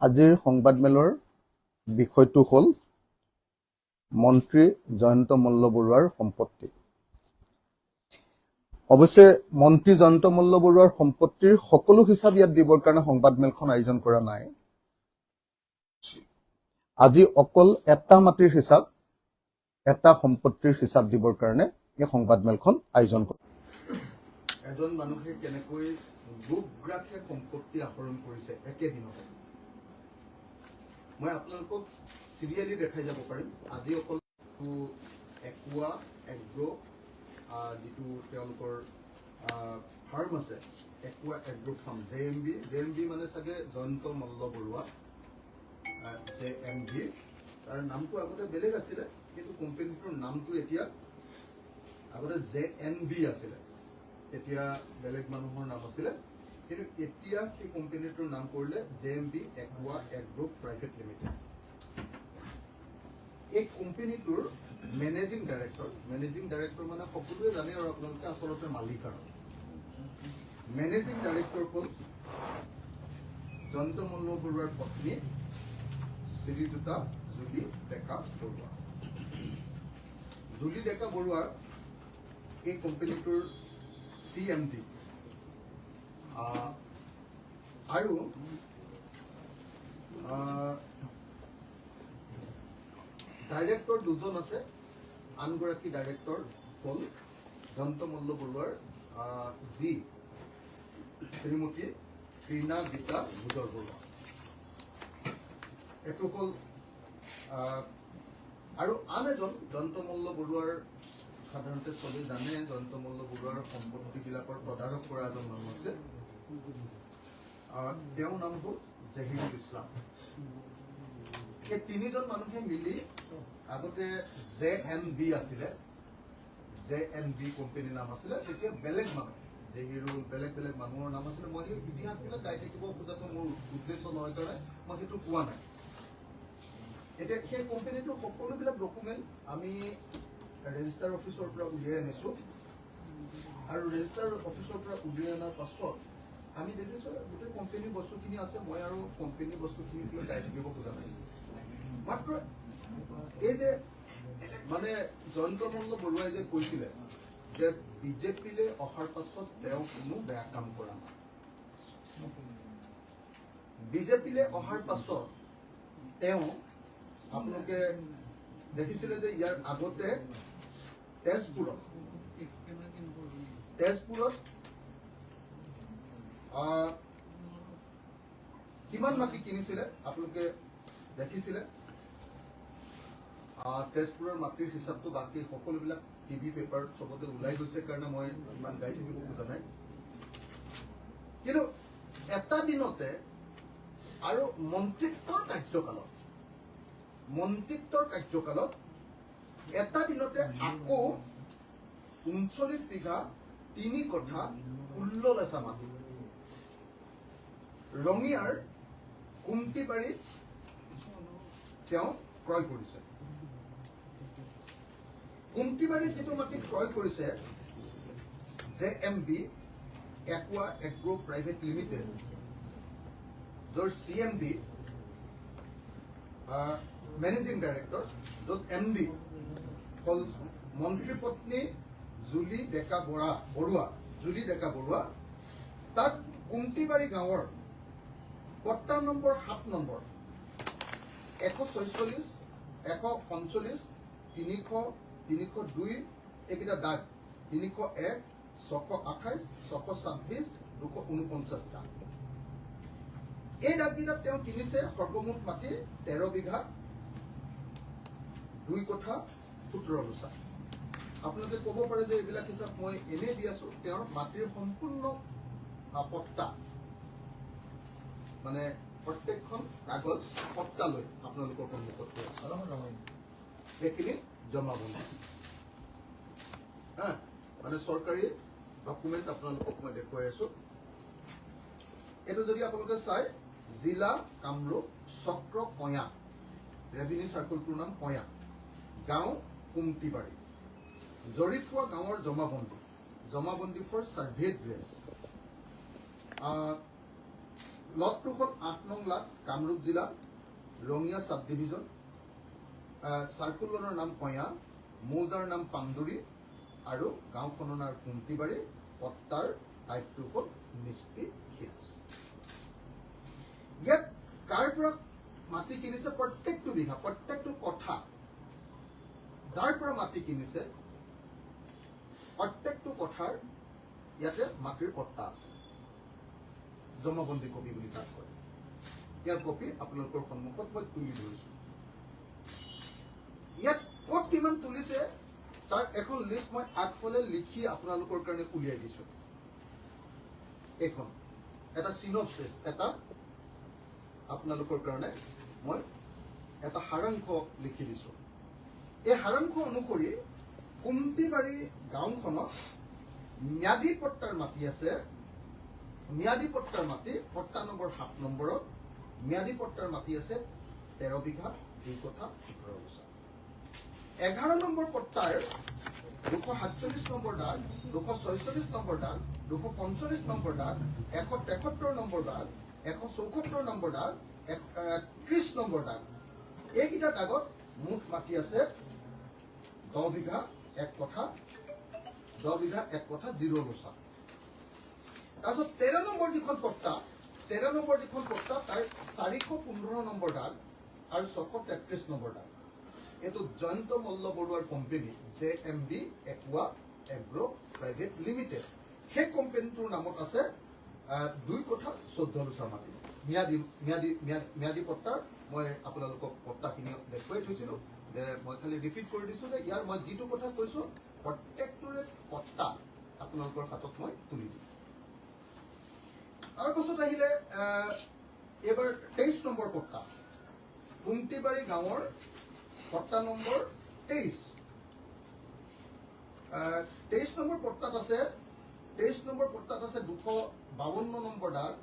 আজিৰ সংবাদমেলৰ বিষয়টো হ'ল মন্ত্ৰী জয়ন্ত মল্ল বৰুৱাৰ সম্পত্তি। অৱশ্যে মন্ত্ৰী জয়ন্ত মল্ল বৰুৱাৰ সম্পত্তিৰ সকলো হিচাপ ইয়াত দিবৰ কাৰণে সংবাদমেলখন আয়োজন কৰা নাই। আজি অকল এটা মাটিৰ হিচাপ, এটা সম্পত্তিৰ হিচাপ দিবৰ কাৰণে এই সংবাদমেলখন আয়োজন কৰা। এজন মানুহে কেনেকৈ গোগ্ৰাসে সম্পত্তি আহৰণ কৰিছে একেদিনতে মই আপোনালোকক চিৰিয়েলি দেখাই যাব পাৰিম। আজি অকল একুৱা এগ্ৰো যিটো তেওঁলোকৰ ফাৰ্ম আছে, একুৱা এগ্ৰো ফাৰ্ম JMB মানে চাগে জয়ন্ত মল্ল বৰুৱা JMB। তাৰ নামটো আগতে বেলেগ আছিলে, কিন্তু কোম্পানীটোৰ নামটো এতিয়া আগতে JNB আছিলে, এতিয়া বেলেগ মানুহৰ নাম আছিলে, কিন্তু এতিয়া সেই কোম্পানীটোৰ নাম কৰিলে JMB একুৱা এগ্ৰো প্ৰাইভেট লিমিটেড। এই কোম্পানীটোৰ মেনেজিং ডাইৰেক্টৰ মানে সকলোৱে জানে আৰু আপোনালোকে আচলতে মালিক। আৰু মেনেজিং ডাইৰেক্টৰ হ'ল জয়ন্ত মল্ল বৰুৱাৰ পত্নী শ্ৰীযুতা জুলি ডেকা বৰুৱা। জুলি ডেকা বৰুৱা এই কোম্পানীটোৰ CMD। আৰু ডাইৰেক্টৰ দুজন আছে। আনগৰাকী ডাইৰেক্টৰ হ'ল জয়ন্ত মল্ল বৰুৱাৰ যি শ্ৰীমতী ৰীণা গীতা ভূজৰ বৰুৱা। এইটো হ'ল আৰু আন এজন জয়ন্ত মল্ল বৰুৱাৰ, সাধাৰণতে চবেই জানে জয়ন্ত মল্ল বৰুৱাৰ সম্পত্তিবিলাকৰ তদাৰক কৰা এজন মানুহ আছে। তেওঁৰ নাম হ'ল জহিৰুল ইছলাম। এই তিনিজন মানুহে মিলি আগতে JNB আছিলে, JNB কোম্পানীৰ নাম আছিলে, তেতিয়া বেলেগ মানুহ জহিৰুল বেলেগ মানুহৰ নাম আছিলে। মই সেই ইতিহাসবিলাক গাই থাকিব খোজাটো মোৰ উদ্দেশ্য নহয় কাৰণে মই সেইটো কোৱা নাই। এতিয়া সেই কোম্পানীটোৰ সকলোবিলাক ডকুমেণ্ট আমি ৰেজিষ্টাৰ অফিচৰ পৰা উলিয়াই আনিছোঁ, আৰু ৰেজিষ্টাৰ অফিচৰ পৰা উলিয়াই অনাৰ পাছত আমি দেখিছোঁ গোটেই কোম্পানীৰ বস্তুখিনি আছে। মই আৰু কোম্পানীৰ বস্তুখিনি গাই থাকিব খোজা নাই। মাত্ৰ এই যে মানে জয়ন্ত মল্ল বৰুৱাই যে কৈছিলে যে বিজেপিলৈ অহাৰ পাছত তেওঁ কোনো বেয়া কাম কৰা নাই। বিজেপিলৈ অহাৰ পাছত তেওঁ, আপোনালোকে দেখিছিলে যে ইয়াৰ আগতে তেজপুৰত কিমান মাটি কিনিছিলে আপোনালোকে দেখিছিলে। তেজপুৰৰ মাটিৰ হিচাপটো বাকী সকলোবিলাক টিভি পেপাৰত চবতে ওলাই গৈছে কাৰণে মই ইমান গাই থাকিব খোজা নাই। কিন্তু এটা দিনতে আৰু মন্ত্ৰিত্বৰ কাৰ্যকালত এটা দিনতে আকৌ 39 বিঘা 3 কঠা 16 লেচা মাটি ৰঙিয়াৰ কুমটিবাৰীত তেওঁ ক্ৰয় কৰিছে। কুমটিবাৰীত যিটো মাটি ক্ৰয় কৰিছে JMB একুৱা এগ্ৰো প্ৰাইভেট লিমিটেড, য'ৰ CMD মেনেজিং ডাইৰেক্টৰ, য'ত MD হ'ল মন্ত্ৰী পত্নী জুলি ডেকা বৰুৱা, তাত কুমটিবাৰী গাঁৱৰ পট্টা নম্বৰ 7 নম্বৰ 146, 145, 300, 302 এইকেইটা দাগ, 301, 628, 626, 249 দাগ। এই দাগকেইটাত তেওঁ কিনিছে সৰ্বমুঠ মাটি 13 বিঘা 2 কঠা 17 লোচা। আপোনালোকে ক'ব পাৰে যে এইবিলাক হিচাপ মই এনেই দি আছো। তেওঁৰ মাটিৰ সম্পূৰ্ণ পট্টা, মানে প্ৰত্যেকখন কাগজ পট্টা লৈ আপোনালোকৰ সন্মুখত এইখিনি জমাবন্দী, মানে চৰকাৰী ডকুমেণ্ট আপোনালোকক মই দেখুৱাই আছো। এইটো যদি আপোনালোকে চাই, জিলা কামৰূপ, চক্ৰ কঞা, ৰেভিনিউ চাৰ্কুলটোৰ নাম কঞা, গাঁও কুমটিবাৰী, জৰীফুৱা গাঁৱৰ জমাবন্দী ফৰ চাৰ্ভে ড্ৰেছ। লটটো হ'ল 8 নং লাট কামৰূপ জিলা ৰঙিয়া সাব ডিভিজন সাৰ্কুলৰৰ নাম কয়া মৌজাৰ নাম পাণ্ডুৰী আৰু গাঁওখনৰ নাম কুন্তিবাৰী পট্টাৰ টাইপটো হ'ল নিষ্পি হিলছ ইয়াত কাৰ পৰা মাটি কিনিছে প্ৰত্যেকটো বিঘা প্ৰত্যেকটো কথা যাৰ পৰা মাটি কিনিছে প্ৰত্যেকটো কথাৰ ইয়াতে মাটিৰ পট্টা আছে জমাবন্দী কপি বুলি তাক কয় ইয়াৰ কপি আপোনালোকৰ সন্মুখত মই তুলি ধৰিছো ইয়াত ক'ত কিমান তুলিছে তাৰ এখন লিষ্ট মই আগফালে লিখি আপোনালোকৰ কাৰণে উলিয়াই দিছো এখন এটা সিনপসিস এটা আপোনালোকৰ কাৰণে মই এটা সাৰাংশ লিখি দিছো এই সাৰাংশ অনুসৰি কুন্তিবাৰী গাঁওখনত ম্যাদী পট্টাৰ মাটি আছে ম্যাদী পট্টাৰ মাটি পট্টা নম্বৰ 7 নম্বৰত ম্যাদী পট্টাৰ মাটি আছে 13 বিঘা 2 কথা 18 গুছা 11 নম্বৰ পট্টাৰ 247 নম্বৰ দাগ 246 নম্বৰ দাগ 245 নম্বৰ দাগ 173 নম্বৰ দাগ 174 নম্বৰ দাগ 30 নম্বৰ দাগ এইকেইটা দাগত মুঠ মাটি আছে 10 বিঘা 1 কথা 10 বিঘা 1 কথা 0 গুছা তাৰপিছত 13 নম্বৰ যিখন পট্টা তাৰ 415 নম্বৰ দাগ আৰু 633 নম্বৰ দাগ এইটো জয়ন্ত মল্ল বৰুৱাৰ company JMB একুৱা agro private limited সেই কোম্পানীটোৰ নামত আছে 2 কথা 14 গুছা মাটি ম্যাদী পট্টাৰ মই আপোনালোকক পট্টাখিনি দেখুৱাই থৈছিলো যে মই খালি ৰিপিট কৰি দিছো যে ইয়াৰ মই যিটো কথা কৈছো প্ৰত্যেকটোৰে পট্টা আপোনালোকৰ হাতত মই তুলি দিম তাৰ পাছত আহিলে এবাৰ 23 নম্বৰ পট্টা কুন্তিবাৰী গাঁৱৰ পট্টা নম্বৰ 23 নম্বৰ পট্টাত আছে 252 নম্বৰ দাগ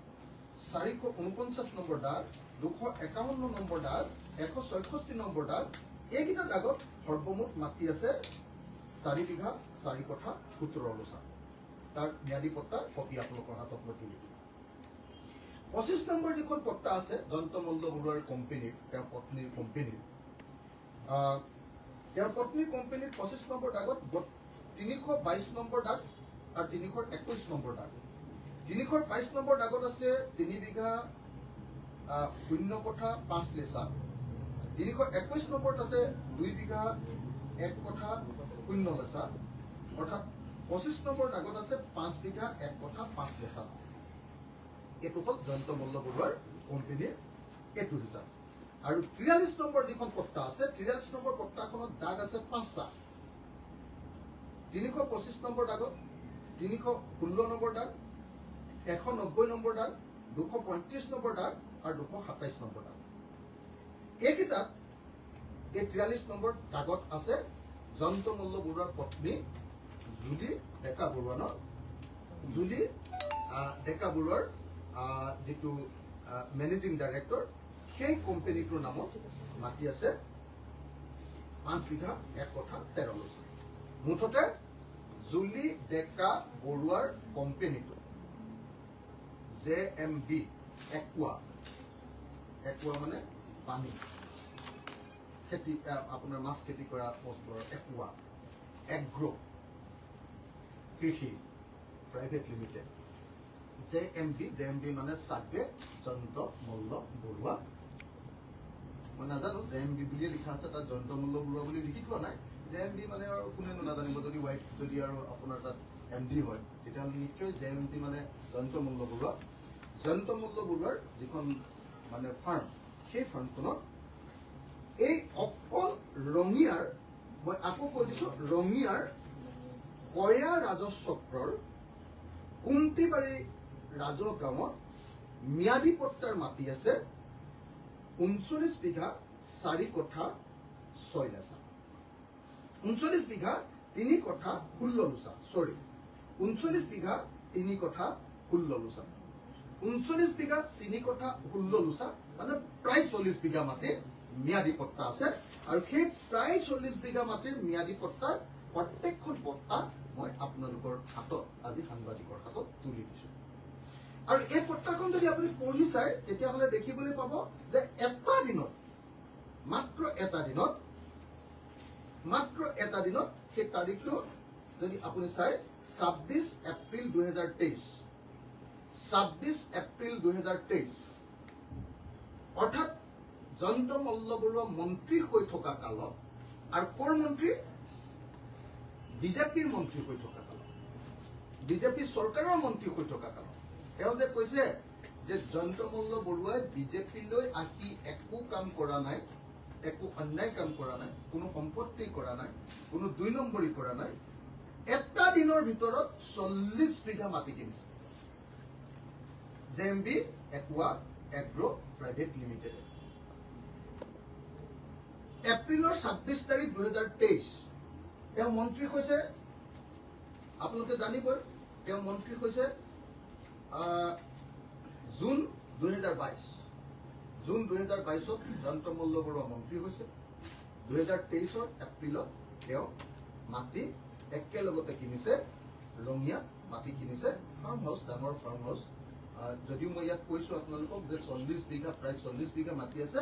449 নম্বৰ দাগ 251 নম্বৰ দাগ 166 নম্বৰ দাগ এইকেইটা দাগত সৰ্বমুঠ মাটি আছে 4 বিঘা 4 কথা 17 গুছা তাৰ ম্যাদী পট্টাৰ কপি আপোনালোকৰ হাতত মই তুলি দিম 25 নম্বৰ যিখন পট্টা আছে জয়ন্ত মল্ল বৰুৱাৰ কোম্পানীৰ তেওঁৰ পত্নীৰ কোম্পানীৰ 25 নম্বৰ দাগত 322 নম্বৰ দাগ আৰু 321 নম্বৰ দাগ 322 নম্বৰ দাগত আছে 3 বিঘা 0 কথা 5 লেচা 321 নম্বৰত আছে 2 বিঘা 1 কথা 0 লেচা অৰ্থাৎ 25 নম্বৰ দাগত আছে 5 বিঘা 1 কথা 5 লেচা এইটো হ'ল জয়ন্ত মল্ল বৰুৱাৰ কোম্পানীৰ এইটো হিচাপ আৰু 43 নম্বৰ যিখন পট্টা আছে 43 নম্বৰ পট্টাখনত দাগ আছে 5টা 325 নম্বৰ দাগত 316 নম্বৰ দাগ 190 নম্বৰ দাগ 235 নম্বৰ দাগ আৰু 227 নম্বৰ দাগ এইকেইটাত এই 43 নম্বৰ দাগত আছে জয়ন্ত মল্ল বৰুৱাৰ পত্নী জুলি ডেকা বৰুৱা জুলি ডেকা বৰুৱাৰ যেটো মেনেজিং ডাইৰেক্টৰ সেই কোম্পানীটোৰ নামত মাটি আছে 5 বিঘা 1 কথা 13 গুছা মুঠতে জুলি ডেকা বৰুৱাৰ কোম্পানীটো JMB একুৱা মানে পানী খেতি আপোনাৰ মাছ খেতি কৰা বস্তুৰ একুৱা এগ্ৰো কৃষি প্ৰাইভেট লিমিটেড JMB মানে সাগে জয়ন্ত মল্ল বৰুৱা মই নাজানো JMB বুলিয়ে লিখা আছে তাত জয়ন্ত মল্ল বৰুৱা বুলি লিখি থোৱা নাই JMB মানে আৰু কোনেনো নাজানিব যদি ৱাইফ যদি আৰু আপোনাৰ তাত MD হয় তেতিয়াহ'লে নিশ্চয় JMB মানে জয়ন্ত মল্ল বৰুৱাৰ যিখন মানে ফাৰ্ম সেই ফাৰ্মখনত এই অকল ৰঙিয়াৰ মই আকৌ কৈ দিছো ৰঙিয়াৰ কয়া ৰাজচক্ৰৰ কুন্তিবাৰী ৰাজহ গাঁৱত ম্যাদী পট্টাৰ মাটি আছে 39 বিঘা 4 কথা 6 লেচা 39 বিঘা 3 কথা 16 লুচা 39 বিঘা 3 কথা 16 লুচা 39 বিঘা 3 কথা 16 লুচা মানে প্ৰায় 40 বিঘা মাটি ম্যাদী পট্টা আছে আৰু সেই প্ৰায় 40 বিঘা মাটিৰ ম্যাদী পট্টাৰ প্ৰত্যেকখন পট্টা মই আপোনালোকৰ হাতত আজি সাংবাদিকৰ হাতত তুলি দিছো আৰু এই পত্ৰখন যদি আপুনি পঢ়ি চায় তেতিয়াহ'লে দেখিবলৈ পাব যে এটা দিনত মাত্ৰ এটা দিনত সেই তাৰিখটো যদি আপুনি চায় 26 এপ্ৰিল 2023 অৰ্থাৎ জয়ন্ত মল্লবৰুৱা মন্ত্ৰী হৈ থকা কালত আৰু কৰ মন্ত্ৰী বিজেপিৰ মন্ত্ৰী হৈ থকা কালত বিজেপি চৰকাৰৰ মন্ত্ৰী হৈ থকা কালত তেওঁ যে কৈছে যে জয়ন্ত মল্লবৰুৱাই বিজেপিলৈ আহি একো কাম কৰা নাই একো অন্যায় কাম কৰা নাই কোনো সম্পত্তি কৰা নাই কোনো 2 নম্বৰী কৰা নাই এটা দিনৰ ভিতৰত 40 বিঘা মাটি কিনিছে JMB Aqua Agro Private Limited এপ্ৰিলৰ 26 তাৰিখ 2023 তেওঁ মন্ত্ৰী হৈছে আপোনালোকে জানিবই তেওঁ মন্ত্ৰী হৈছে জুন 2022 জয়ন্ত মল্লবৰুৱা মন্ত্ৰী হৈছে 2023 এপ্ৰিলত তেওঁ মাটি একেলগতে কিনিছে ৰঙিয়া মাটি কিনিছে ফাৰ্ম হাউচ ডাঙৰ ফাৰ্ম হাউচ যদিও মই ইয়াত কৈছো আপোনালোকক যে 40 বিঘা প্ৰায় 40 বিঘা মাটি আছে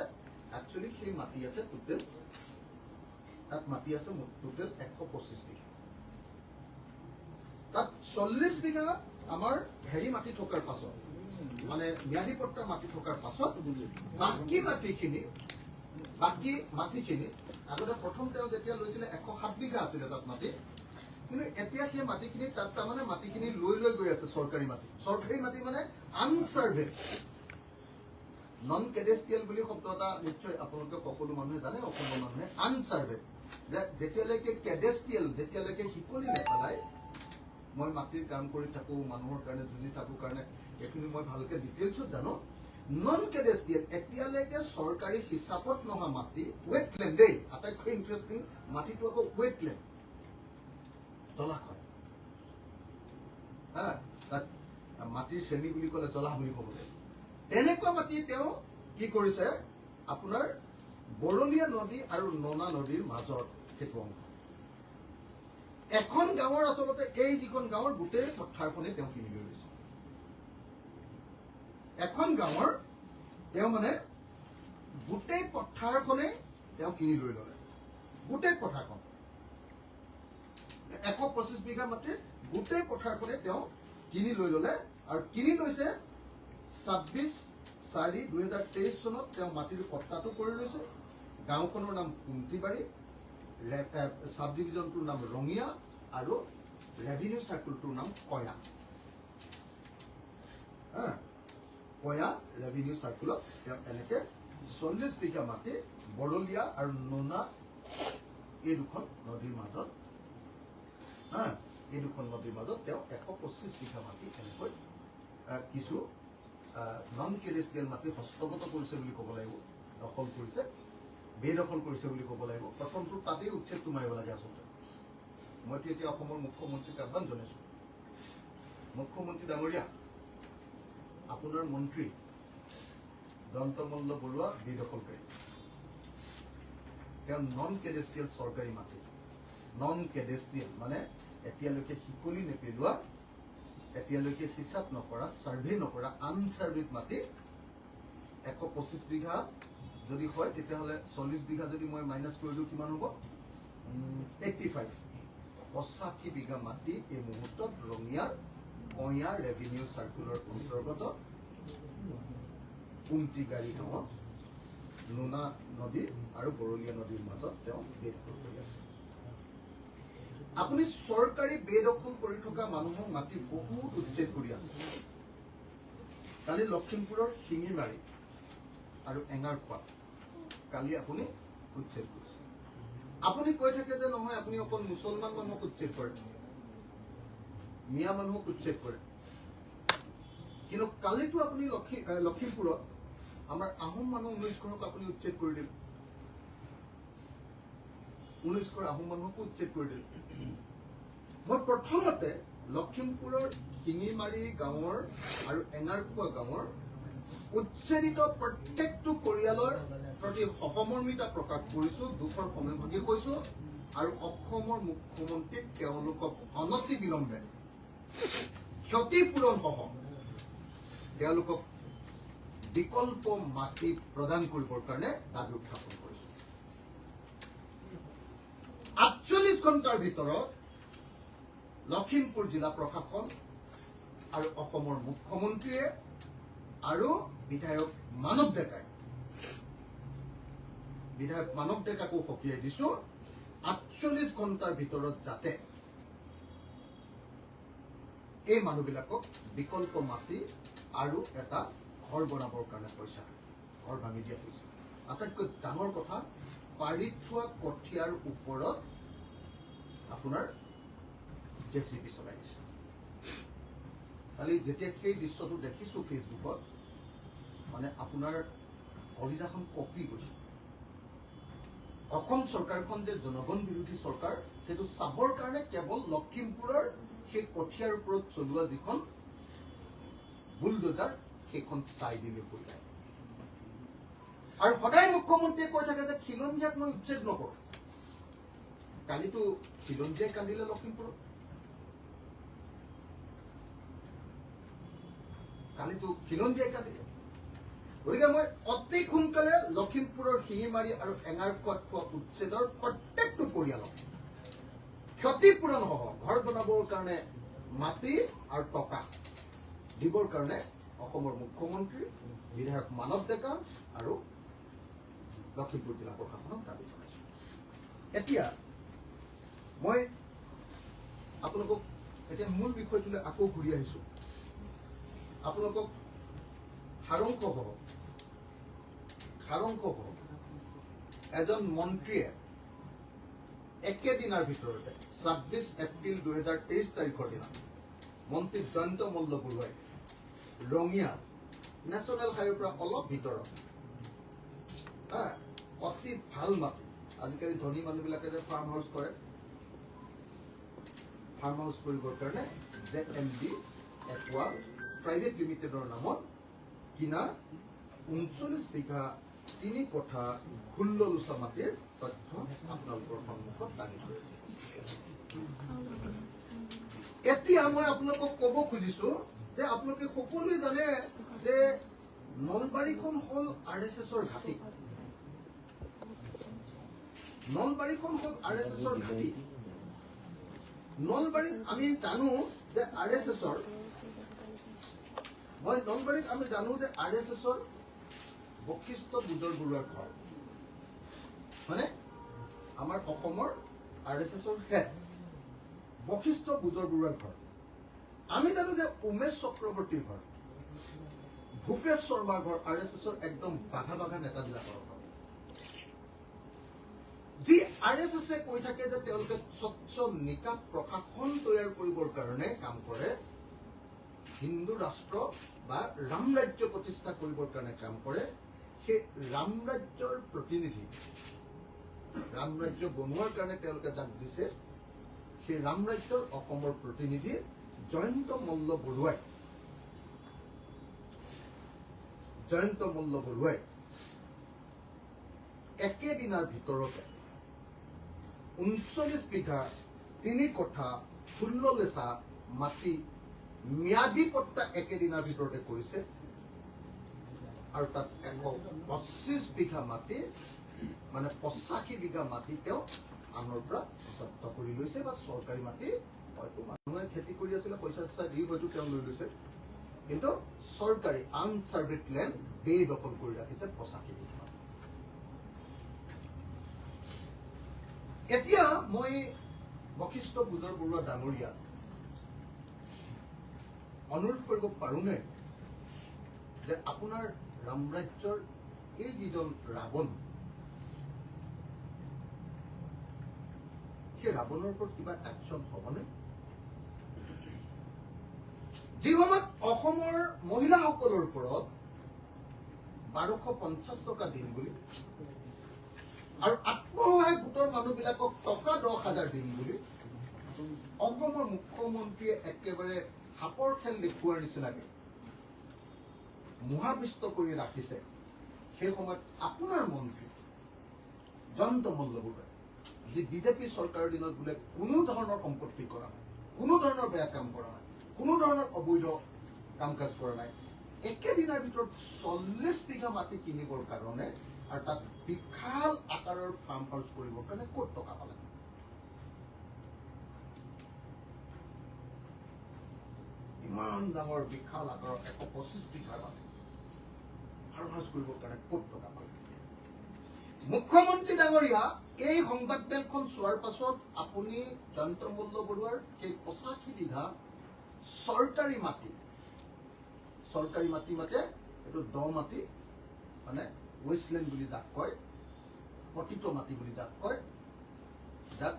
একচুয়ালি সেই মাটি আছে টোটেল তাত মাটি আছে টোটেল 125 বিঘা তাত 40 বিঘা আমাৰ হেৰি মাটি থকাৰ পাছত মানে ম্যাদী পট্টাৰ মাটি থকাৰ পাছত বাকি মাটিখিনি আগতে প্ৰথম তেওঁ যেতিয়া লৈছিলে 107 বিঘা আছিলে তাত মাটি কিন্তু এতিয়া সেই মাটিখিনি তাত তাৰমানে মাটিখিনি লৈ গৈ আছে চৰকাৰী মাটি মানে আনসাৰ্ভেড নন কেডেষ্ট্ৰিয়েল বুলি শব্দ এটা নিশ্চয় আপোনালোকে সকলো মানুহে জানে অসমৰ মানুহে আনসাৰ্ভেড যেতিয়ালৈকে কেডেষ্ট্ৰিয়েল যেতিয়ালৈকে শিকলি নেপেলাই মই মাটিৰ কাম কৰি থাকো মানুহৰ কাৰণে যুঁজি থাকো কাৰণে এইখিনি মই ভালকে ডিটেইলছত জানো নন কেডেষ্ট্ৰিয়েল এতিয়ালৈকে চৰকাৰী হিচাপত নহা মাটি ৱেটলেণ্ড দেই আটাইতকৈ ইণ্টাৰেষ্টিং মাটিটো আকৌ ৱেটলেণ্ড জলাশয় তাত মাটিৰ শ্ৰেণী বুলি ক'লে জলা বুলি ক'ব লাগিব তেনেকুৱা মাটি তেওঁ কি কৰিছে আপোনাৰ বৰলীয়া নদী আৰু ননা নদীৰ মাজত সেইটো অংশ এখন গাঁৱৰ আচলতে এই যিখন গাঁৱৰ গোটেই পথাৰখনে তেওঁ কিনি লৈ লৈছে এখন গাঁৱৰ তেওঁ মানে গোটেই পথাৰখনে তেওঁ কিনি লৈ ল'লে গোটেই পথাৰখন 125 বিঘা মাটিৰ গোটেই পথাৰখনে তেওঁ কিনি লৈ ল'লে আৰু কিনি লৈছে 26/4/2023 চনত তেওঁ মাটিৰ পট্টাটো কৰি লৈছে গাঁওখনৰ নাম কুন্তিবাৰী সাব ডিভিজনটোৰ নাম ৰঙিয়া আৰু ৰেভিনিউ সাৰ্কুলটোৰ নাম কয়া ৰেভিনিউ সাৰ্কুলত তেওঁ এনেকে 40 বিঘা মাটি বৰলীয়া আৰু নোনা এই দুখন নদীৰ মাজত তেওঁ 125 বিঘা মাটি এনেকৈ কিছু নন কেডেষ্ট্ৰিয়েল মাটি হস্তগত কৰিছে বুলি ক'ব লাগিব দখল কৰিছে বেদখল কৰিছে বুলি ক'ব লাগিব প্ৰথমটো তাতেই উচ্ছেদটো মাৰিব লাগে আচলতে মইতো এতিয়া অসমৰ মুখ্যমন্ত্ৰীক আহ্বান জনাইছো মুখ্যমন্ত্ৰী ডাঙৰীয়া আপোনাৰ মন্ত্ৰী জয়ন্ত মল্লবৰুৱা বেদখলকাৰী তেওঁ নন কেডেষ্ট্ৰিয়েল চৰকাৰী মাটি নন কেডেষ্ট্ৰিয়েল মানে এতিয়ালৈকে শিকলি নেপেলোৱা এতিয়ালৈকে হিচাপ নকৰা সাৰ্ভে নকৰা আনসাৰ্ভেড মাটি 125 বিঘা যদি হয় তেতিয়াহ'লে 40 বিঘা যদি মই মাইনাছ কৰিলো কিমান হ'ব 85 বিঘা মাটি এই মুহূৰ্তত ৰঙিয়াৰ কয়া ৰেভিনিউ সাৰ্কুলৰ অন্তৰ্গত কুন্তিগাৰী গাঁৱত নোনা নদী আৰু বৰলীয়া নদীৰ মাজত তেওঁ বেদখল কৰি আছে আপুনি চৰকাৰী বেদখল কৰি থকা মানুহক মাটি বহুত উচ্ছেদ কৰি আছে কালি লখিমপুৰৰ শিঙিমাৰী আৰু এঙাৰখোৱা কালি আপুনি উচ্ছেদ কৰিছে আপুনি কৈ থাকে যে নহয় আপুনি অকল মুছলমান মানুহক উচ্ছেদ কৰে মিয়া মানুহক উচ্ছেদ কৰে কিন্তু কালিতো আপুনি লখিমপুৰত আমাৰ আহোম মানুহ 19 ঘৰক আপুনি উচ্ছেদ কৰি দিলে 19 ঘৰ আহোম মানুহকো উচ্ছেদ কৰি দিলে মই প্ৰথমতে লখিমপুৰৰ শিঙিমাৰী গাঁৱৰ আৰু এঙাৰখোৱা গাঁৱৰ উচ্ছেদিত প্ৰত্যেকটো পৰিয়ালৰ প্ৰতি সহমৰ্মিতা প্ৰকাশ কৰিছো দুখৰ সমভাগী কৈছো আৰু অসমৰ মুখ্যমন্ত্ৰীক তেওঁলোকক অনতি বিলম্বে ক্ষতিপূৰণ সহ তেওঁলোকক বিকল্প মাটি প্ৰদান কৰিবৰ কাৰণে দাবী উত্থাপন কৰিছো। 48 ঘণ্টাৰ ভিতৰত লখিমপুৰ জিলা প্ৰশাসন আৰু অসমৰ মুখ্যমন্ত্ৰীয়ে আৰু বিধায়ক মানৱ ডেকাকো সকীয়াই দিছো 48 ঘণ্টাৰ ভিতৰত যাতে এই মানুহবিলাকক বিকল্প মাটি আৰু এটা ঘৰ বনাবৰ কাৰণে পইচা ঘৰ ভাঙি দিয়া হৈছে। আটাইতকৈ ডাঙৰ কথা পাৰি থোৱা কঠীয়াৰ ওপৰত আপোনাৰ জেচিবি চলাই দিছে। কালি যেতিয়া সেই দৃশ্যটো দেখিছো ফেচবুকত মানে আপোনাৰ কলিজাখন কঁপি গৈছে। অসম চৰকাৰখন যে জনগণ বিৰোধী চৰকাৰ সেইটো চাবৰ কাৰণে কেৱল লখিমপুৰৰ সেই কঠীয়াৰ ওপৰত চলোৱা যিখন বুলডোজাৰ সেইখন চাই দিলে হৈ যায়। আৰু সদায় মুখ্যমন্ত্ৰীয়ে কৈ থাকে যে খিলঞ্জীয়াক মই উচ্ছেদ নকৰোঁ। কালিতো খিলঞ্জীয়াই কান্দিলে লখিমপুৰত, কালিতো খিলঞ্জীয়াই কান্দিলে। গতিকে মই অতি সোনকালে লখিমপুৰৰ শিঙিমাৰী আৰু এঙাৰখোৱাত হোৱা উচ্ছেদৰ প্ৰত্যেকটো পৰিয়ালক ক্ষতিপূৰণ সহ ঘৰ বনাবৰ কাৰণে মাটি আৰু টকা দিবৰ কাৰণে অসমৰ মুখ্যমন্ত্ৰী বিধায়ক মানৱ ডেকা আৰু লখিমপুৰ জিলা প্ৰশাসনক দাবী জনাইছো। এতিয়া মই আপোনালোকক এতিয়া মূল বিষয়টোলৈ আকৌ ঘূৰি আহিছো। আপোনালোকক সাৰাংশ এজন মন্ত্ৰীয়ে একেদিনাৰ ভিতৰতে 26 এপ্ৰিল 2023 তাৰিখৰ দিনা মন্ত্ৰী জয়ন্ত মল্ল বৰুৱাই ৰঙিয়া নেশ্যনেল হাইৱেৰ পৰা অলপ ভিতৰত অতি ভাল মাটি, আজিকালি ধনী মানুহবিলাকে যে ফাৰ্ম হাউচ কৰে, ফাৰ্ম হাউচ কৰিবৰ কাৰণে JMB একোৱা প্ৰাইভেট লিমিটেডৰ নামত কিনা 39 বিঘা 3 কঠা 16 লোচা মাটিৰ তথ্য আপোনালোকৰ সন্মুখত দাঙি ধৰিছো। এতিয়া মই আপোনালোকক ক'ব খুজিছো যে আপোনালোকে সকলোৱে জানে যে নলবাৰীখন হ'ল RSSৰ ঘাটি। নলবাৰীখন হ'ল RSSৰ ঘাটি। নলবাৰীত আমি জানো যে RSSৰ বশিষ্ঠ বুজৰ বৰুৱাৰ ঘৰ, মানে আমাৰ অসমৰ RSSৰ হেড বশিষ্ঠ বুজৰ বৰুৱাৰ ঘৰ। আমি জানো যে উমেশ চক্ৰৱৰ্তীৰ ঘৰ, ভূপেশ শৰ্মাৰ ঘৰ RSSৰ একদম বাঘা বাঘা নেতাবিলাকৰ ঘৰ। যি RSSে কৈ থাকে যে তেওঁলোকে স্বচ্ছ নিকা প্ৰশাসন তৈয়াৰ কৰিবৰ কাৰণে কাম কৰে, হিন্দু ৰাষ্ট্ৰ বা ৰাম ৰাজ্য প্ৰতিষ্ঠা কৰিবৰ কাৰণে কাম কৰে, সেই ৰাম ৰাজ্যৰ প্ৰতিনিধি, ৰাম ৰাজ্য বনোৱাৰ কাৰণে তেওঁলোকে যাক দিছে, সেই ৰাম ৰাজ্যৰ অসমৰ প্ৰতিনিধি জয়ন্ত মল্ল বৰুৱাই একেদিনাৰ ভিতৰতে 39 বিঘা 3 কঠা 16 লেচা মাটি ম্যাদী পট্টা একেদিনাৰ ভিতৰতে কৰিছে আৰু তাত 125 বিঘা মাটি মানে 85 বিঘা মাটি তেওঁ আনৰ পৰা জব্দ কৰি লৈছে বা চৰকাৰী মাটি হয়তো মানুহে খেতি কৰি আছিলে পইচা চইচা দি হয়তো তেওঁ লৈ লৈছে, কিন্তু চৰকাৰী আনচাৰ্ভেড লেণ্ড বেদখল কৰি ৰাখিছে 85 বিঘা। এতিয়া মই বশিষ্ঠ বুজৰ বৰুৱা ডাঙৰীয়া অনুৰোধ কৰিব পাৰোনে যে আপোনাৰ ৰাম ৰাজ্যৰ এই যিজন ৰাৱণ, সেই ৰাৱণৰ ওপৰত কিবা একশ্যন হ'বনে? যি সময়ত অসমৰ মহিলাসকলৰ ওপৰত 1250 টকা দিম বুলি আৰু আত্মসহায়ক গোটৰ মানুহবিলাকক টকা 10,000 দিম বুলি অসমৰ মুখ্যমন্ত্ৰীয়ে একেবাৰে হাপৰ খেল দেখুওৱাৰ নিচিনাকে মোহাবিষ্ট কৰি ৰাখিছে। সেই সময়ত আপোনাৰ মন্ত্ৰী জয়ন্ত মল্ল বৰুৱাই, যি বিজেপি চৰকাৰৰ দিনত বোলে কোনো ধৰণৰ সম্পত্তি কৰা নাই, কোনো ধৰণৰ বেয়া কাম কৰা নাই, কোনো ধৰণৰ অবৈধ কাম কাজ কৰা নাই, একেদিনৰ ভিতৰত 40 বিঘা মাটি কিনিবৰ কাৰণে আৰু তাত বিশাল আকাৰৰ ফাৰ্ম হাউচ কৰিবৰ কাৰণে ক'ত টকা পালে? ইমান ডাঙৰ বিশাল আকাৰৰ 125 বিঘা মাটি ফাৰ্ম হাউচ কৰিবৰ কাৰণে ক'ত টকা পালে? মুখ্যমন্ত্ৰী ডাঙৰীয়া, এই সংবাদমেলখন চোৱাৰ পাছত আপুনি জয়ন্ত মল্ল বৰুৱাৰ এই 85 বিঘা চৰকাৰী মাটি মাতে, এইটো দ মাটি, মানে ৱেষ্টলেণ্ড বুলি যাক কয়, পতিত মাটি বুলি যাক কয়, যাক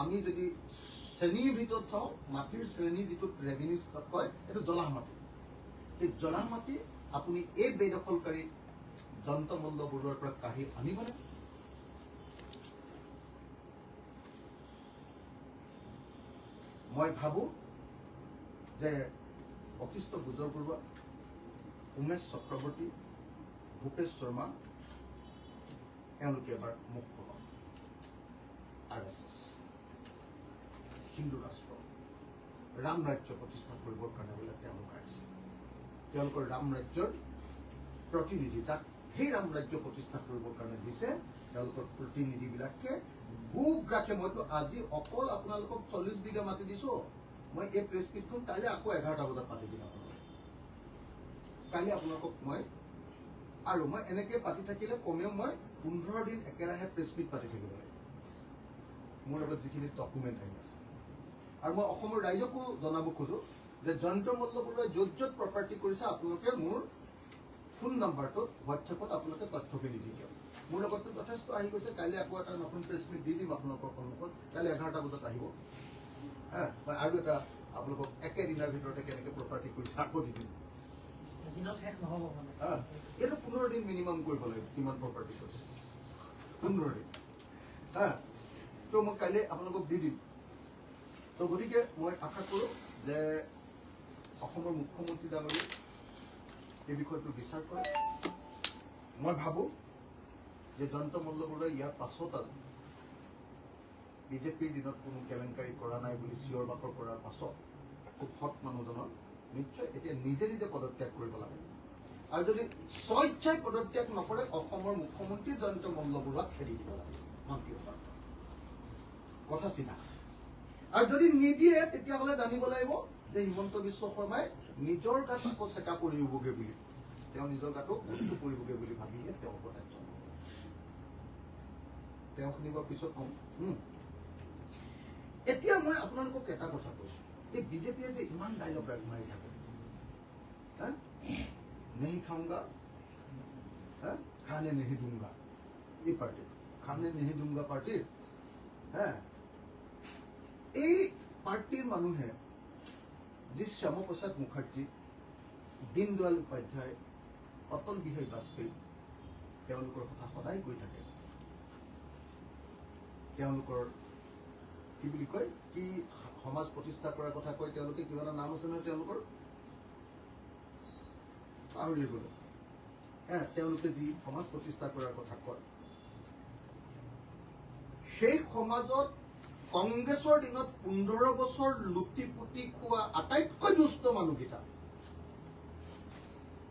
আমি যদি শ্ৰেণীৰ ভিতৰত চাওঁ, মাটিৰ শ্ৰেণী যিটো ৰেভিনিউ কয়, এইটো জলাহ মাটি। এই জলাহ মাটি আপুনি এই বেদখলকাৰী জয়ন্ত মল্ল বৰুৱাৰ পৰা কাঢ়ি আনিবনে? মই ভাবো যে বশিষ্ঠ গুজৰ বৰুৱা, উমেশ চক্ৰৱৰ্তী, ভূপেশ শৰ্মা এওঁলোকে এবাৰ মুখ খোলক। RSS হিন্দু ৰাষ্ট্ৰ ৰাম ৰাজ্য প্ৰতিষ্ঠা কৰিবৰ কাৰণে বোলে তেওঁলোক আহিছে। তেওঁলোকৰ ৰাম ৰাজ্যৰ প্ৰতিনিধি, যাক সেই ৰাম ৰাজ্য প্ৰতিষ্ঠা কৰিবৰ কাৰণে দিছে, তেওঁলোকৰ প্ৰতিনিধিবিলাকে বুক ৰাখে। মইতো আজি অকল আপোনালোকক 40 বিঘা মাটি দিছো। মই এই প্ৰেছ মিটখন কালি আকৌ 11টা বজাত পাতি দিম আপোনালোকক। কালি আপোনালোকক মই এনেকে পাতি থাকিলে কমেও মই 15 দিন একেৰাহে প্ৰেছ মিট পাতি থাকিব লাগিব, মোৰ লগত যিখিনি ডকুমেণ্ট আহি আছে। আৰু মই অসমৰ ৰাইজকো জনাব খোজো যে জয়ন্ত মল্ল বৰুৱাই য'ত য'ত প্ৰপাৰ্টি কৰিছে, আপোনালোকে মোৰ ফোন নাম্বাৰটোত হোৱাটছএপত আপোনালোকে তথ্যখিনি দি দিয়ক। মোৰ লগততো যথেষ্ট আহি গৈছে। কাইলৈ আকৌ এটা নতুন প্ৰেছ মিট দি দিম আপোনালোকৰ সন্মুখত। কাইলৈ 11টা বজাত আহিব। মই আৰু এটা আপোনালোকক একেদিনৰ ভিতৰতে কেনেকৈ প্ৰপাৰ্টি কৰিছে আকৌ দি দিম। এইটো 15 দিন মিনিমাম কৰিব লাগিব। কিমান প্ৰপাৰ্টি কৰিছে 15 দিন। তো মই কাইলৈ আপোনালোকক দি দিম। তো গতিকে মই আশা কৰোঁ যে অসমৰ মুখ্যমন্ত্ৰী ডাঙৰীয়াই এই বিষয়টো বিচাৰ কৰে। মই ভাবোঁ যে জয়ন্ত মল্ল বৰুৱাই ইয়াৰ পাছত আৰু বিজেপিৰ দিনত কোনো কেলেংকাৰী কৰা নাই বুলি চিঞৰ বাখৰ কৰাৰ পাছত খুব সৎ মানুহজনৰ নিশ্চয় এতিয়া নিজে নিজে পদত্যাগ কৰিব লাগে। আৰু যদি স্বইচ্ছাই পদত্যাগ নকৰে, অসমৰ মুখ্যমন্ত্ৰী জয়ন্ত মল্ল বৰুৱাক খেদি দিব লাগে মন্ত্ৰীসভাৰ কথা চিনা। আৰু যদি নিদিয়ে, তেতিয়াহ'লে জানিব লাগিব যে হিমন্ত বিশ্ব শৰ্মাই নিজৰ গাত আকৌ চেকা পৰিবগৈ বুলি, তেওঁ নিজৰ গাতো উল্টো পৰিবগৈ বুলি ভাবিহে তেওঁ প্ৰত্যাখ্যান কৰিব। তেওঁ শুনিবৰ পিছত কম। এতিয়া মই আপোনালোকক এটা কথা কৈছো, এই বিজেপিয়ে যে ইমান ডাইলগ মাৰি থাকে, নেহি খাওঁগা খানে নেহি দুংগা, এই পাৰ্টি খানে নেহি দুংগা পাৰ্টিৰ এই পাৰ্টিৰ মানুহে যি শ্যামাপ্ৰসাদ মুখাৰ্জী, দীনদয়াল উপাধ্যায়, অটল বিহাৰী বাজপেয়ী, তেওঁলোকৰ কথা সদায় কৈ থাকে। তেওঁলোকৰ কি বুলি কয়, কি সমাজ প্ৰতিষ্ঠা কৰাৰ কথা কয় তেওঁলোকে, কিবা এটা নাম আছে নহয় তেওঁলোকৰ, পাহৰি গ'লো। তেওঁলোকে যি সমাজ প্ৰতিষ্ঠা কৰাৰ কথা কয়, সেই সমাজত কংগ্ৰেছৰ দিনত 15 বছৰ লুটি পুতি খোৱা আটাইতকৈ দুষ্ট মানুহকেইটা,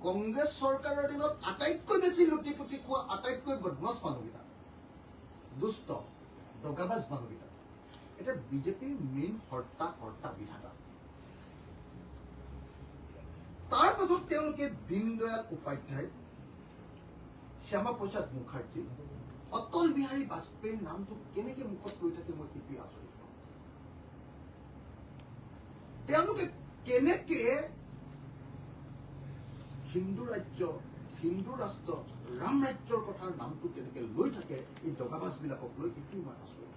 কংগ্ৰেছ চৰকাৰৰ দিনত আটাইতকৈ বেছি লুটি পুতি খোৱা আটাইতকৈ বদমাছ মানুহকেইটা, দুষ্ট দগাবাজ মানুহকেইটা, এটা বিজেপিৰ মেইন কৰ্তা বিধাতা। তাৰ পাছত তেওঁলোকে দীনদয়াল উপাধ্যায়, শ্যামাপ্ৰসাদ মুখাৰ্জী, অটল বিহাৰী বাজপেয়ীৰ নামটো কেনেকে মুখত লৈ থাকে মই সেইটোৱে আচৰিত পাওঁ। তেওঁলোকে কেনেকে হিন্দু ৰাজ্য, হিন্দু ৰাষ্ট্ৰ, ৰাম ৰাজ্যৰ কথাৰ নামটো কেনেকে লৈ থাকে এই দগাবাজ বিলাকক লৈ, এইটোৱে মই আচৰিত।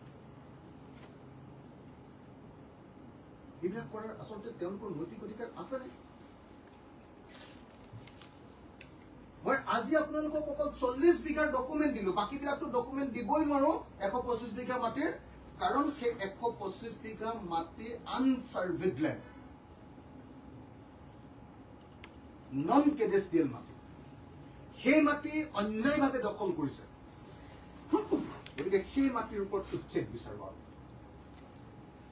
এইবিলাক কৰাৰ আচলতে তেওঁলোকৰ নৈতিক অধিকাৰ আছেনে? মই আজি আপোনালোকক অকল 40 বিঘাৰ ডকুমেণ্ট দিলো, বাকীবিলাকতো ডকুমেণ্ট দিবই নোৱাৰো 125 বিঘা মাটিৰ, কাৰণ সেই 125 বিঘা মাটি আনচাৰ্ভেড লেণ্ড, নন কেডেষ্ট্ৰিয়েল মাটি। সেই মাটি অন্যায়ভাৱে দখল কৰিছে। গতিকে সেই মাটিৰ ওপৰত উচ্ছেদ বিচাৰ কৰা।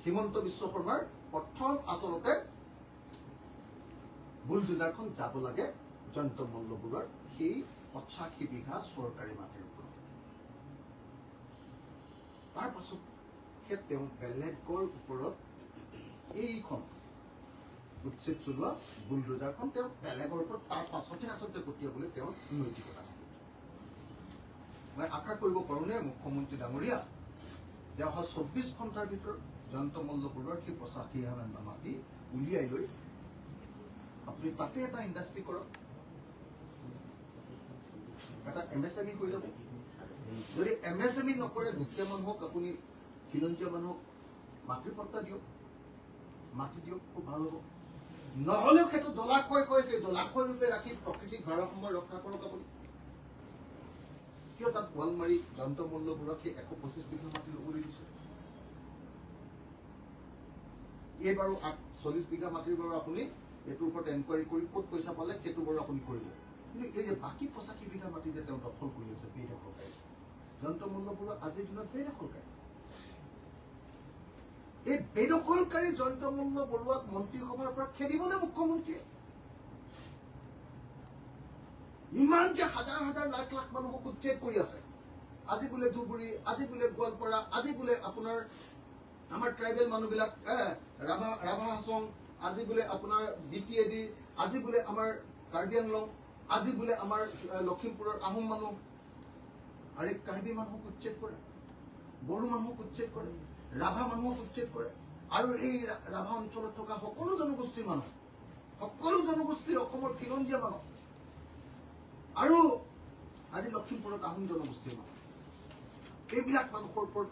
হিমন্ত বিশ্ব শৰ্মাৰ প্ৰথম আচলতে বুলডোজাৰখন যাব লাগে জয়ন্ত মল্ল বৰুৱাৰ সেই 85 বিঘা চৰকাৰী মাটিৰ ওপৰত। তাৰ পাছত তেওঁ বেলেগৰ ওপৰত এইখন উচ্ছেদ চলোৱা বুলডোজাৰখন তেওঁ বেলেগৰ ওপৰত তাৰ পাছতহে আচলতে পঠিয়াবলৈ তেওঁৰ নৈতিকতা থাকে। মই আশা কৰিব পাৰোঁনে মুখ্যমন্ত্ৰী ডাঙৰীয়া যে অহা 24 ঘণ্টাৰ ভিতৰত জয়ন্ত মল্ল বৰুৱাৰ সেই 85,000 মাটি উলিয়াই লৈ আপুনি তাতে এটা ইণ্ডাষ্ট্ৰী কৰক, এটা MSME কৰি ল'ব। যদি MSME নকৰে দুখীয়া মানুহক আপুনি খিলঞ্জীয়া মানুহক মাটিৰ পট্টা দিয়ক, মাটি দিয়ক, খুব ভাল হ'ব। নহ'লেও সেইটো জলাশয় ৰূপে ৰাখি প্ৰকৃতিক ভাৰসাম্য ৰক্ষা কৰক আপুনি। কিয় তাত ৱাল মাৰি জয়ন্ত মল্ল বৰুৱাক সেই 125 বিঘা মাটি ল'বলৈ দিছে? এইবাৰো 40 বিঘা মাটিৰ বাৰু আপুনি এইটোৰ ওপৰত এনকুৱাৰী কৰি ক'ত পইচা পালে সেইটো বাৰু আপুনি কৰিব। কিন্তু এই যে বাকী 85 বিঘা মাটি যে তেওঁ দখল কৰি আছে বেদখলকাৰী, জয়ন্ত মল্ল বৰুৱা আজিৰ দিনত বেদখলকাৰী। এই বেদখলকাৰী জয়ন্ত মল্ল বৰুৱাক মন্ত্ৰীসভাৰ পৰা খেদিবনে মুখ্যমন্ত্ৰীয়ে? ইমান যে হাজাৰ হাজাৰ লাখ লাখ মানুহক উচ্ছেদ কৰি আছে, আজি বোলে ধুবুৰী, আজি বোলে গোৱালপাৰা, আজি বোলে আপোনাৰ আমাৰ ট্ৰাইবেল মানুহবিলাক ৰাভা হাছং, আজি বোলে আপোনাৰ BTAD, আজি বোলে আমাৰ কাৰ্বি আংলং, আজি বোলে আমাৰ লখিমপুৰৰ আহোম মানুহ, আৰু কাৰ্বি মানুহক উচ্ছেদ কৰে, বড়ো মানুহক উচ্ছেদ কৰে, ৰাভা মানুহক উচ্ছেদ কৰে, আৰু এই ৰাভা অঞ্চলত থকা সকলো জনগোষ্ঠীৰ মানুহ, সকলো জনগোষ্ঠীৰ অসমৰ খিলঞ্জীয়া মানুহ, আৰু আজি লখিমপুৰত আহোম জনগোষ্ঠীৰ মানুহ, এইবিলাক মানুহৰ ওপৰত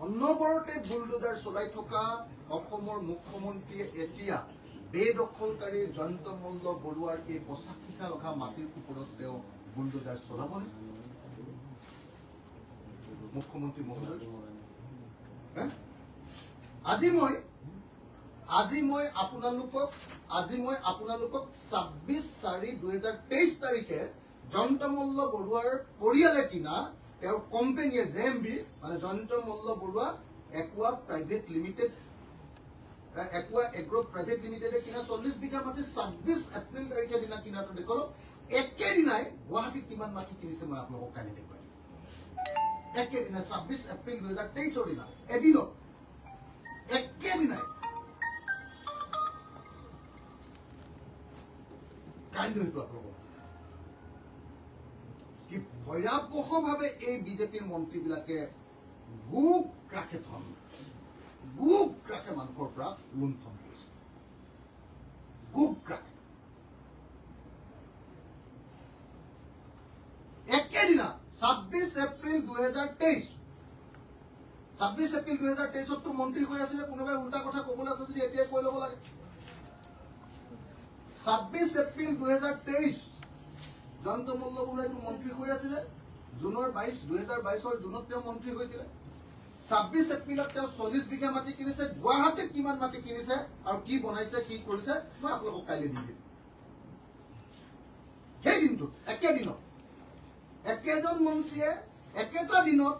অনবৰতে বুলডোজাৰ চলাই থকা অসমৰ মুখ্যমন্ত্ৰীয়ে এতিয়া বেদখলকাৰী জয়ন্ত মল্ল বৰুৱাৰ এই 85,000 মাটিৰ ওপৰত তেওঁ বুলডোজাৰ চলাবনে? মুখ্যমন্ত্ৰী মহোদয়, আজি মই আপোনালোকক 26/4/2023 তাৰিখে জয়ন্ত মল্ল বৰুৱাৰ পৰিয়ালে কিনা তেওঁৰ কোম্পানীয়ে JMB মানে Jayanta Malla Baruah একুৱা private limited, একুৱা agro private লিমিটেডে কিনা 40 বিঘা মাটি 26 এপ্ৰিল তাৰিখে দিনা কিনাটো দেখুৱালো। একেদিনাই গুৱাহাটীত কিমান মাটি কিনিছে মই আপোনালোকক কালি দেখুৱাই দিম। একেদিনাই 26 এপ্ৰিল 2023 দিনা এদিনত একেদিনাই কাইলৈ হয়তো আপোনালোকক কি ভয়াৱহভাৱে এই বিজেপিৰ মন্ত্ৰীবিলাকে গুপ ৰাখে মানুহৰ পৰা লুণ্ঠন কৰিছে, গুপ ৰাখে। একেদিনা 26 এপ্ৰিল 2023, 26 এপ্ৰিল 2023 মন্ত্ৰী হৈ আছিলে। কোনোবাই উল্টা কথা কবলৈ আছে যদি এতিয়াই কৈ ল'ব লাগে। 26 এপ্ৰিল 2023 জয়ন্ত মল্ল বৰুৱাইটো মন্ত্ৰী হৈ আছিলে। জুনৰ 2022 জুনত তেওঁ মন্ত্ৰী হৈছিলে। 26 এপ্ৰিলত তেওঁ 40 বিঘা মাটি কিনিছে। গুৱাহাটীত কিমান মাটি কিনিছে আৰু কি বনাইছে, কি কৰিছে মই আপোনালোকক কাইলৈ দি দিম। সেই দিনটোত একেদিনত একেজন মন্ত্ৰীয়ে একেটা দিনত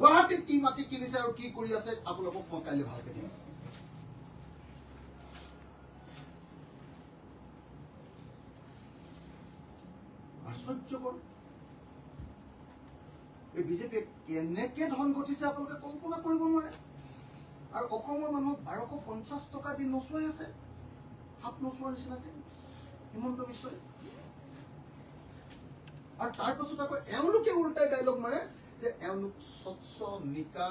গুৱাহাটীত কি মাটি কিনিছে আৰু কি কৰি আছে আপোনালোকক মই কাইলৈ ভালকে দিম। আশ্চৰ্যকৰ এই বিজেপিয়ে কেনেকে ধন ঘটিছে আপোনালোকে কল্পনা কৰিব নোৱাৰে। আৰু অসমৰ মানুহক 1250 টকা দি নচুৱাই আছে, হাত নচুৱাৰ নিচিনাকে হিমন্ত বিশ্বই। আৰু তাৰ পাছত আকৌ এওঁলোকে উল্টাই ডাইলগ মাৰে যে এওঁলোক স্বচ্ছ নিকা,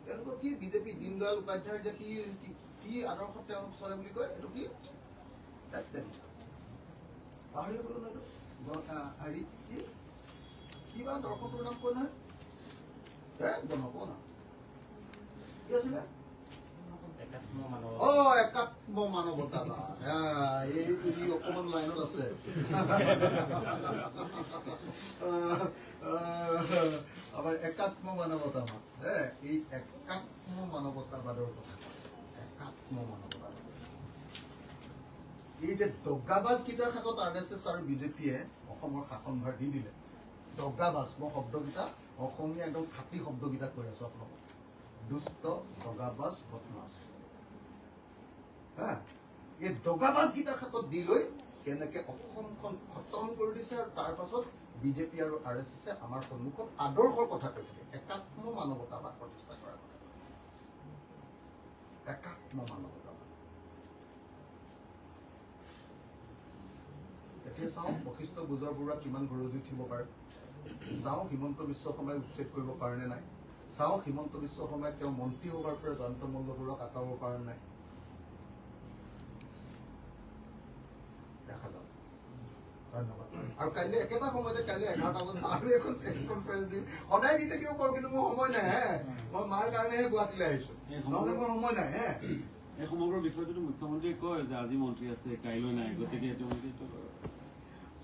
তেওঁলোকৰ কি বিজেপি দীনদয়াল উপাধ্যায়ৰ যে কি আদৰ্শ তেওঁলোক চলে বুলি কয়, এইটো কি পাহৰি গলো ন, হেৰি কিবা দৰ্শকটোৰ নাম কয় নহয়, নকওঁ না কি আছিলে, একাত্ম মানৱতাবাদ। এইটো অকমান লাইনত আছে। আমাৰ একাত্ম মানৱতাবাদ, এই একাত্ম মানৱতাবাদৰ কথা, একাত্ম মানৱতাবাদ। এই যে দগাবাজ কেইটাৰ হাতত RSS আৰু বিজেপিয়ে অসমৰ শাসনভাৰ দি দিলে, দগাবাজ, মই শব্দকেইটা অসমীয়া একদম খাটি শব্দকেইটা কৈ আছো আপোনালোকক, দুষ্ট, দগাবাজ, বদমাছ। এই দগাবাজকেইটাৰ হাতত দি লৈ কেনেকে অসমখন খতম কৰি দিছে আৰু তাৰ পাছত বিজেপি আৰু RSS আমাৰ সন্মুখত আদৰ্শৰ কথা কৈ থাকে একাত্ম মানৱতাবাদ প্ৰতিষ্ঠা কৰাৰ কথা একাত্ম মানৱতাবাদ এতিয়া চাওঁ বশিষ্ঠ গুজৰ বৰুৱা কিমান গৰজি উঠিব পাৰে চাওঁ হিমন্ত বিশ্ব শৰ্মাই উচ্ছেদ কৰিব পাৰে নে নাই চাওঁ হিমন্ত বিশ্ব শৰ্মাই তেওঁ মন্ত্ৰী হোৱাৰ পৰা জয়ন্ত মল্ল বৰুৱাক আঁতৰাব পাৰে নাই দেখা যাওক ধন্যবাদ আৰু কাইলৈ একেটা সময়তে কাইলৈ 11টা বজাত আৰু এখন প্ৰেছ কনফাৰেন্স দিম সদায় দি থাকিব পাৰোঁ কিন্তু মোৰ সময় নাই মই মাৰ কাৰণেহে গুৱাহাটীলৈ আহিছোঁ নহ'লে মোৰ সময় নাই এই সমগ্ৰ বিষয়টোতো মুখ্যমন্ত্ৰীয়ে কয় যে আজি মন্ত্ৰী আছে কাইলৈ নাই গতিকে এইটো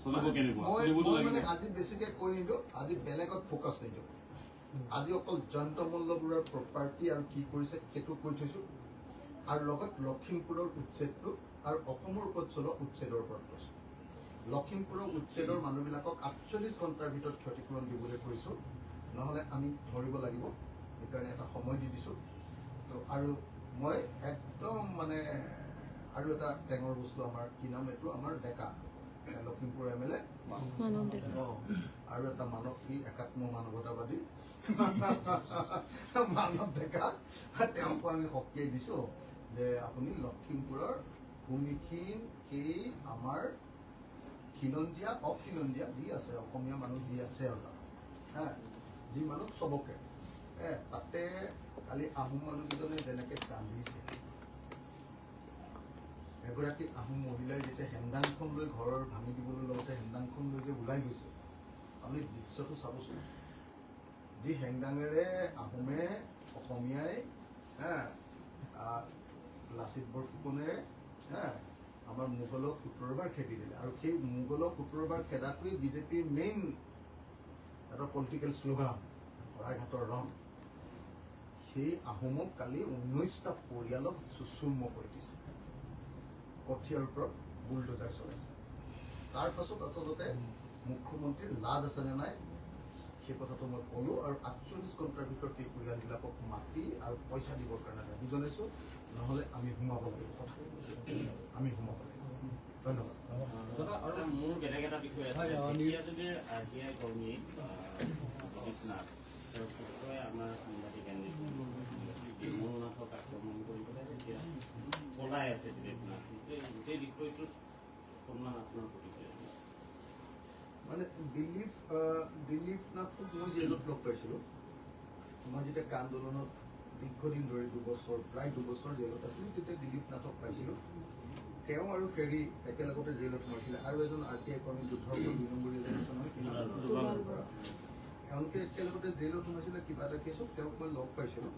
চলাব কেনেকুৱা মই মানে আজি বেছিকে কৈ নিদিওঁ আজি বেলেগত ফ'কাছ নিদিওঁ আজি অকল জয়ন্ত মল্ল বৰুৱাৰ প্ৰপাৰ্টি আৰু কি কৰিছে সেইটো কৈ থৈছোঁ আৰু লগত লখিমপুৰৰ উচ্ছেদটো আৰু অসমৰ ওপৰত চলোৱা উচ্ছেদৰ ওপৰত কৈছোঁ লখিমপুৰৰ উচ্ছেদৰ মানুহবিলাকক 48 ঘণ্টাৰ ভিতৰত ক্ষতিপূৰণ দিবলৈ কৈছোঁ নহ'লে আমি ধৰিব লাগিব সেইকাৰণে এটা সময় দি দিছোঁ তো আৰু মই একদম মানে আৰু এটা টেঙৰ বস্তু আমাৰ কি নাম এইটো আমাৰ ডেকা লখিমপুৰ MLA আৰু এটা মানৱ কি একাত্ম মানৱতাবাদী মানৱ ডেকা তেওঁকো আমি সকীয়াই দিছোঁ যে আপুনি লখিমপুৰৰ ভূমিহীন সেই আমাৰ খিলঞ্জীয়া অখিলঞ্জীয়া যি আছে অসমীয়া মানুহ যি আছে আৰু যি মানুহ চবকে তাতে কালি আহোম মানুহকেইজনে যেনেকৈ কান্দিছে এগৰাকী আহোম মহিলাই যেতিয়া হেংদাংখন লৈ ঘৰৰ ভাঙি দিবলৈ লগতে হেংদাংখন লৈ যে ওলাই গৈছে আপুনি দৃশ্যটো চাবচোন যি হেংদাঙেৰে আহোমে অসমীয়াই লাচিত বৰফুকনে আমাৰ মোগলক 17 বাৰ খেদি দিলে আৰু সেই মোগলক 17 বাৰ খেদাটোৱেই বিজেপিৰ মেইন এটা পলিটিকেল শ্লোগান শৰাইঘাটৰ ৰং সেই আহোমক কালি 19টা পৰিয়ালক চুচুম্ম কৰি দিছে কঠিয়াৰ ওপৰত বুলডোজাৰ চলাইছে তাৰ পাছত আচলতে মুখ্যমন্ত্ৰীৰ লাজ আছে নে নাই সেই কথাটো মই ক'লোঁ আৰু 48 ঘণ্টাৰ ভিতৰত সেই পৰিয়ালবিলাকক মাতি আৰু পইচা দিবৰ কাৰণে দাবী জনাইছোঁ নহ'লে আমি সোমাব লাগিব কথা আমি সোমাব লাগিব ধন্যবাদ আৰু মোৰ বেলেগ এটা বিষয় আছে এতিয়া যদি RTI কৰ্মী দিলীপ নাথ তেওঁৰ পুত্ৰই আমাৰ সাংবাদিক বিমল নাথক আক্ৰমণ কৰি পেলাই এতিয়া পলাই আছে দিলীপ নাথ গোটেই বিষয়টোত সন্মান আপোনাৰ প্ৰতিক্ৰিয়া মানে দিলীপ নাথক মই জেলত লগ পাইছিলোঁ মই যেতিয়া কা আন্দোলনত দীৰ্ঘদিন ধৰি প্ৰায় দুবছৰ জেলত আছিলোঁ তেতিয়া দিলীপ নাথক পাইছিলোঁ তেওঁ আৰু হেৰি একেলগতে জেলত সোমাইছিলে আৰু এজন RTI কৰ্মী যুদ্ধৰ 2 নম্বৰীয়া এজন আছে নহয় তেওঁলোকে একেলগতে জেলত সোমাইছিলে কিবা এটা কেছত তেওঁক মই লগ পাইছিলোঁ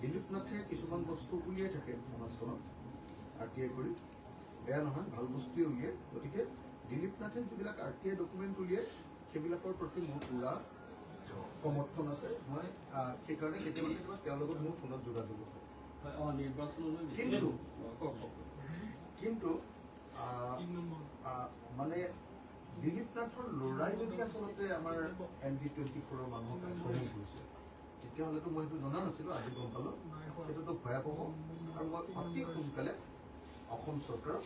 দিলীপ নাথে কিছুমান বস্তু উলিয়াই থাকে সমাজখনত RTI কৰি বেয়া নহয় ভাল বস্তুৱে উলিয়াই গতিকে দিলীপ নাথে যিবিলাক RTI ডকুমেণ্ট উলিয়াই সেইবিলাকৰ প্ৰতি মোৰ পুৰা সমৰ্থন আছে মই সেইকাৰণে কেতিয়াবা তেওঁৰ লগত মোৰ ফোনত যোগাযোগ হয় কিন্তু মানে দিলীপ নাথৰ ল'ৰাই যদি আচলতে আমাৰ ND24 মানুহক আক্ৰমণ কৰিছে তেতিয়াহ'লেতো মই সেইটো জনা নাছিলোঁ আজি গম পালোঁ সেইটোতো ভয়াৱহ আৰু মই অতি সোনকালে অসম চৰকাৰক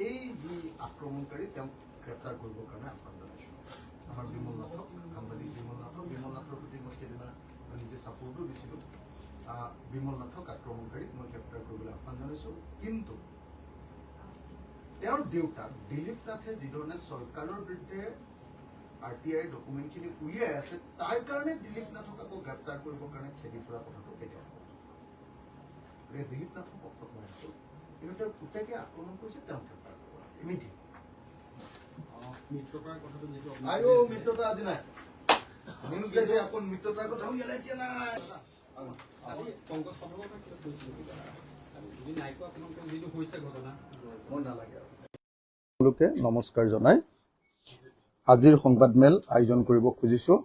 এই যি আক্ৰমণকাৰী তেওঁক গ্ৰেপ্তাৰ কৰিবৰ কাৰণে আহ্বান জনাইছোঁ আমাৰ বিমল নাথক সাংবাদিক বিমল নাথৰ প্ৰতি মই সেইদিনা নিজে চাপোৰ্টো দিছিলোঁ বিমল নাথক আক্ৰমণকাৰীক মই গ্ৰেপ্তাৰ কৰিবলৈ আহ্বান জনাইছোঁ কিন্তু তেওঁৰ দেউতাক দিলীপ নাথে যিধৰণে চৰকাৰৰ বিৰুদ্ধে RTI ডকুমেণ্টখিনি উলিয়াই আছে তাৰ কাৰণে দিলীপ নাথক আকৌ গ্ৰেপ্তাৰ কৰিবৰ কাৰণে খেদি ফুৰা কথাটো কেতিয়াও গতিকে দিলীপ নাথক পক্ষত মই আছোঁ কিন্তু তেওঁৰ পুতেকে আক্ৰমণ কৰিছে তেওঁক গ্ৰেপ্তাৰ কৰিব লাগে ইমিডিয়েট মিত্ৰতা আজি নাই নিউজ লাইভে আপোন মিত্ৰতাৰ কথা উলিয়ালে এতিয়া নাই মই নালাগে সকলোকে নমস্কাৰ জনাই আজিৰ সংবাদমেল আয়োজন কৰিব খুজিছোঁ